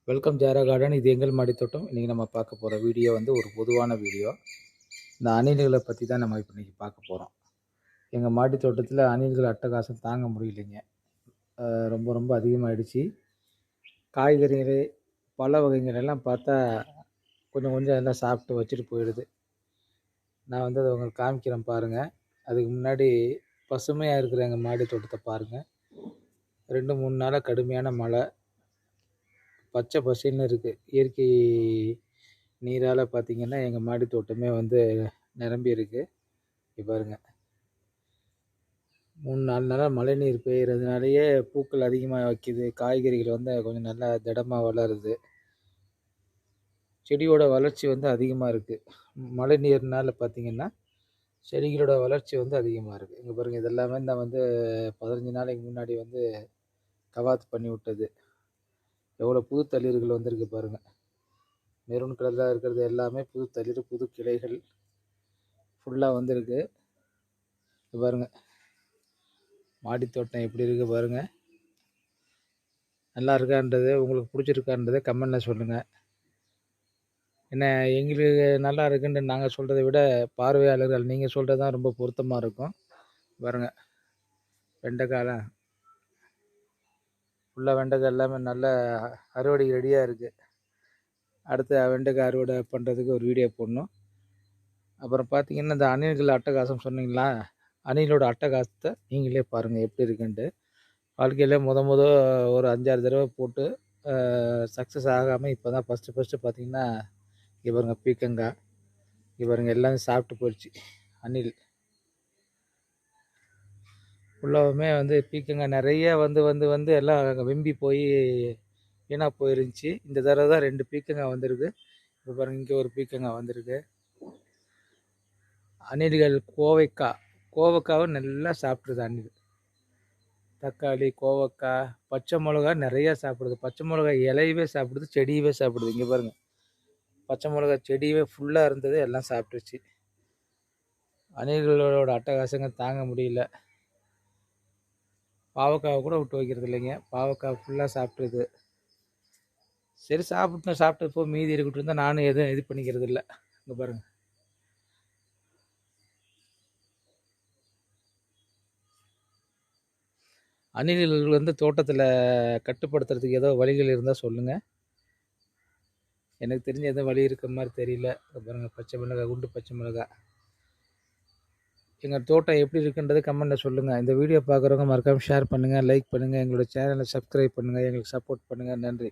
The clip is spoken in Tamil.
Welcome ஜாரா garden. இது எங்கள் மாடி தோட்டம். இன்றைக்கி நம்ம பார்க்க போகிற வீடியோ வந்து ஒரு பொதுவான வீடியோ. இந்த அணில்களை பற்றி தான் நம்ம இப்போ இன்றைக்கி பார்க்க போகிறோம். எங்கள் மாடி தோட்டத்தில் அணில்கள் அட்டகாசம் தாங்க முடியலைங்க. ரொம்ப ரொம்ப அதிகமாகிடுச்சு. காய்கறிகள், பழ வகைகள் எல்லாம் பார்த்தா கொஞ்சம் கொஞ்சம் எல்லாம் சாப்பிட்டு வச்சுட்டு போயிடுது. நான் வந்து அதை உங்களுக்கு காமிக்கிறேன் பாருங்கள். அதுக்கு முன்னாடி பசுமையாக இருக்கிற எங்கள் மாடி தோட்டத்தை பாருங்கள். 2-3 நாளாக கடுமையான மழை, பச்சை பசேல்னு இருக்குது. இயற்கை நீரால் பார்த்திங்கன்னா எங்கள் மாடி தோட்டமே வந்து நிரம்பி இருக்குது. இங்கே பாருங்கள், 3-4 நாளாக மழை நீர் பெய்கிறதுனாலேயே பூக்கள் அதிகமாக வைக்கிது. காய்கறிகள் வந்து கொஞ்சம் நல்லா திடமாக வளருது. செடியோட வளர்ச்சி வந்து அதிகமாக இருக்குது. மழை நீர்னால் பார்த்திங்கன்னா செடிகளோட வளர்ச்சி வந்து அதிகமாக இருக்குது. இங்கே பாருங்கள், இதெல்லாமே நான் வந்து 15 நாளைக்கு முன்னாடி வந்து கவாத்து பண்ணி விட்டது. எவ்வளோ புது தளிர்கள் வந்திருக்கு பாருங்கள். மெரூன் கலரில் இருக்கிறது எல்லாமே புது தளிர், புது கிளைகள் ஃபுல்லாக வந்திருக்கு. பாருங்கள், மாடி தோட்டம் எப்படி இருக்குது பாருங்கள். நல்லா இருக்கான்றது, உங்களுக்கு பிடிச்சிருக்கான்றதை கமெண்டில் சொல்லுங்கள். என்ன, எங்களுக்கு நல்லா இருக்குன்னு நாங்கள் சொல்கிறத விட பார்வையாளர்கள் நீங்கள் சொல்கிறது தான் ரொம்ப பொருத்தமாக இருக்கும். பாருங்கள், வெண்டைக்காய் ஃபுல்லாக வெண்டைக்காய் எல்லாமே நல்ல அறுவடைக்கு ரெடியாக இருக்குது. அடுத்து வெண்டைக்காய் அறுவடை பண்ணுறதுக்கு ஒரு வீடியோ போடணும். அப்புறம் பார்த்திங்கன்னா இந்த அணில்கள் அட்டகாசம் சொன்னீங்களா, அணிலோட அட்டகாசத்தை நீங்களே பாருங்கள் எப்படி இருக்குன்ட்டு. வாழ்க்கையில் ஒரு 5-6 தடவை போட்டு சக்ஸஸ் ஆகாமல் இப்போ தான் ஃபஸ்ட்டு பார்த்திங்கன்னா இங்கே பாருங்கள், பீக்கங்காய் இங்கே பாருங்கள், எல்லாமே சாப்பிட்டு போயிடுச்சு அணில். ஃபுல்லாகவுமே வந்து பீக்கங்காய் நிறைய வந்து வந்து வந்து எல்லாம் வெம்பி போய் வீணாக போயிருந்துச்சு. இந்த தடவை தான் 2 பீக்கங்காய் வந்திருக்கு. இப்போ பாருங்கள், இங்கே ஒரு பீக்கங்காய் வந்திருக்கு. அணில்கள் கோவக்காவை நல்லா சாப்பிட்ருது அணில். தக்காளி, கோவக்காய், பச்சை மிளகா நிறையா சாப்பிடுது. பச்சை மிளகா இலையவே சாப்பிடுது, செடியவே சாப்பிடுது. இங்கே பாருங்கள், பச்சை மிளகா செடியவே ஃபுல்லாக இருந்தது, எல்லாம் சாப்பிட்டுருச்சு. அணில்களோட அட்டகாசங்க தாங்க முடியல. பாவக்காவை கூட விட்டு வைக்கிறது இல்லைங்க. பாவக்காய் ஃபுல்லாக சாப்பிட்ருது. சரி, சாப்பிட்டு போ, மீதி இருக்கட்டும் தான் நானும் எதுவும் இது பண்ணிக்கிறது இல்லை. இங்கே பாருங்கள், அணில்கள் வந்து தோட்டத்தில் கட்டுப்படுத்துறதுக்கு ஏதோ வழிகள் இருந்தால் சொல்லுங்கள். எனக்கு தெரிஞ்ச எதுவும் வழி இருக்கிற மாதிரி தெரியல. பாருங்கள், பச்சை மிளகாய், குண்டு பச்சை மிளகாய். எங்கள் தோட்டம் எப்படி இருக்குன்றது கமெண்ட்டில் சொல்லுங்கள். இந்த வீடியோ பார்க்குறவங்க மறக்காமல் ஷேர் பண்ணுங்கள், லைக் பண்ணுங்கள், எங்களோட சேனலை சப்ஸ்கிரைப் பண்ணுங்கள், எங்களுக்கு சப்போர்ட் பண்ணுங்கள். நன்றி.